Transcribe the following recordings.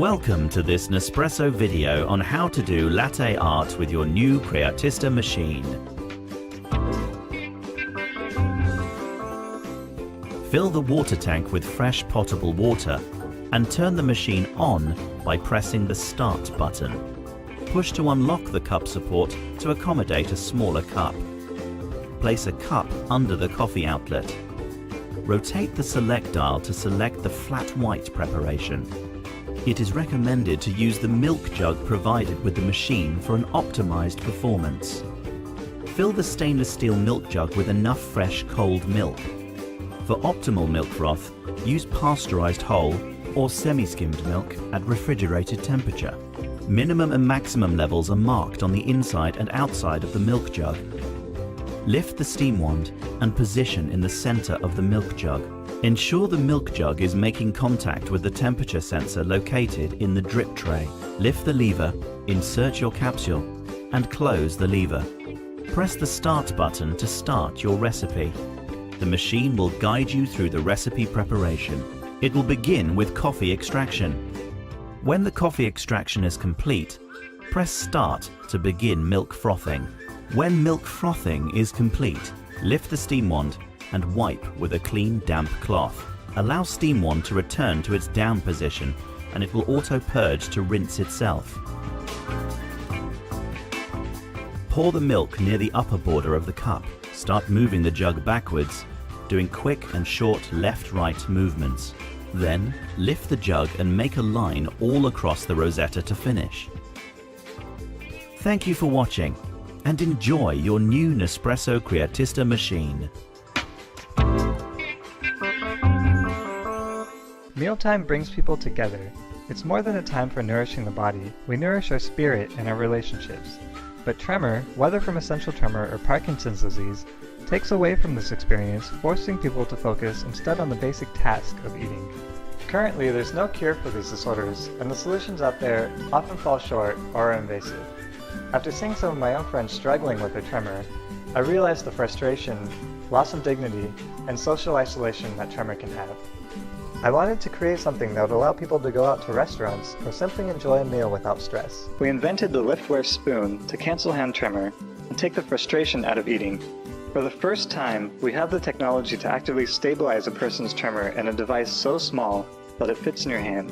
Welcome to this Nespresso video on how to do latte art with your new Creatista machine. Fill the water tank with fresh potable water and turn the machine on by pressing the Start button. Push to unlock the cup support to accommodate a smaller cup. Place a cup under the coffee outlet. Rotate the select dial to select the flat white preparation. It is recommended to use the milk jug provided with the machine for an optimized performance. Fill the stainless steel milk jug with enough fresh cold milk. For optimal milk froth, use pasteurized whole or semi-skimmed milk at refrigerated temperature. Minimum and maximum levels are marked on the inside and outside of the milk jug. Lift the steam wand and position in the center of the milk jug. Ensure the milk jug is making contact with the temperature sensor located in the drip tray. Lift the lever, insert your capsule, and close the lever. Press the Start button to start your recipe. The machine will guide you through the recipe preparation. It will begin with coffee extraction. When the coffee extraction is complete, press Start to begin milk frothing. When milk frothing is complete, lift the steam wand and wipe with a clean, damp cloth. Allow steam wand to return to its down position and it will auto-purge to rinse itself. Pour the milk near the upper border of the cup. Start moving the jug backwards, doing quick and short left-right movements. Then, lift the jug and make a line all across the rosetta to finish. Thank you for watching and enjoy your new Nespresso Creatista machine. Mealtime brings people together. It's more than a time for nourishing the body. We nourish our spirit and our relationships. But tremor, whether from essential tremor or Parkinson's disease, takes away from this experience, forcing people to focus instead on the basic task of eating. Currently, there's no cure for these disorders, and the solutions out there often fall short or are invasive. After seeing some of my own friends struggling with their tremor, I realized the frustration, loss of dignity, and social isolation that tremor can have. I wanted to create something that would allow people to go out to restaurants or simply enjoy a meal without stress. We invented the Liftware spoon to cancel hand tremor and take the frustration out of eating. For the first time, we have the technology to actively stabilize a person's tremor in a device so small that it fits in your hand.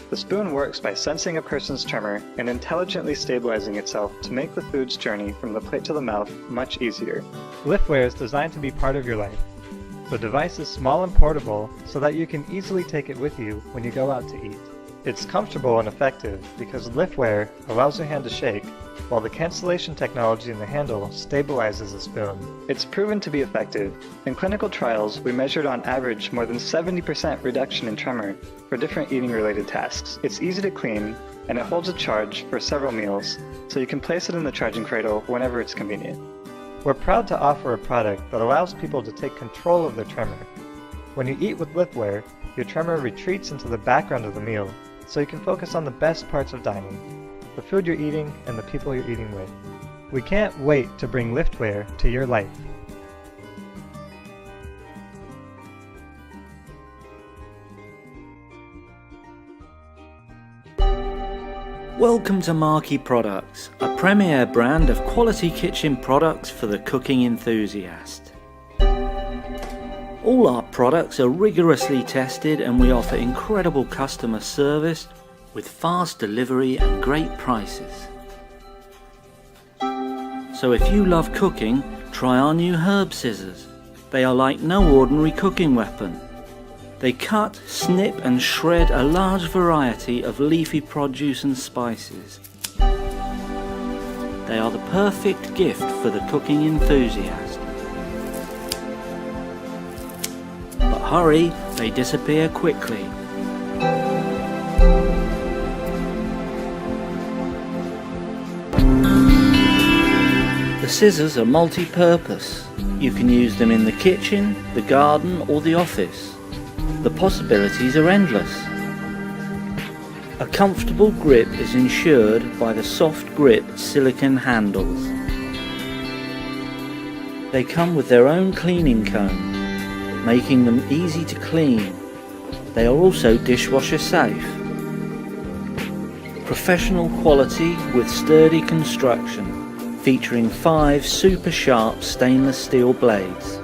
The spoon works by sensing a person's tremor and intelligently stabilizing itself to make the food's journey from the plate to the mouth much easier. Liftware is designed to be part of your life. The device is small and portable so that you can easily take it with you when you go out to eat. It's comfortable and effective because Liftware allows your hand to shake, while the cancellation technology in the handle stabilizes the spoon. It's proven to be effective. In clinical trials, we measured on average more than 70% reduction in tremor for different eating-related tasks. It's easy to clean, and it holds a charge for several meals, so you can place it in the charging cradle whenever it's convenient. We're proud to offer a product that allows people to take control of their tremor. When you eat with Liftware, your tremor retreats into the background of the meal, so you can focus on the best parts of dining, the food you're eating and the people you're eating with. We can't wait to bring Liftware to your life. Welcome to Marquee Products, a premier brand of quality kitchen products for the cooking enthusiast. All our products are rigorously tested and we offer incredible customer service with fast delivery and great prices. So if you love cooking, try our new herb scissors. They are like no ordinary cooking weapon. They cut, snip and shred a large variety of leafy produce and spices. They are the perfect gift for the cooking enthusiast. But hurry, they disappear quickly. The scissors are multi-purpose. You can use them in the kitchen, the garden or the office. The possibilities are endless. A comfortable grip is ensured by the soft grip silicone handles. They come with their own cleaning comb, making them easy to clean. They are also dishwasher safe. Professional quality with sturdy construction, featuring 5 super sharp stainless steel blades.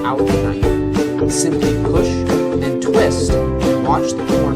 out the knife. Simply push and twist and watch the point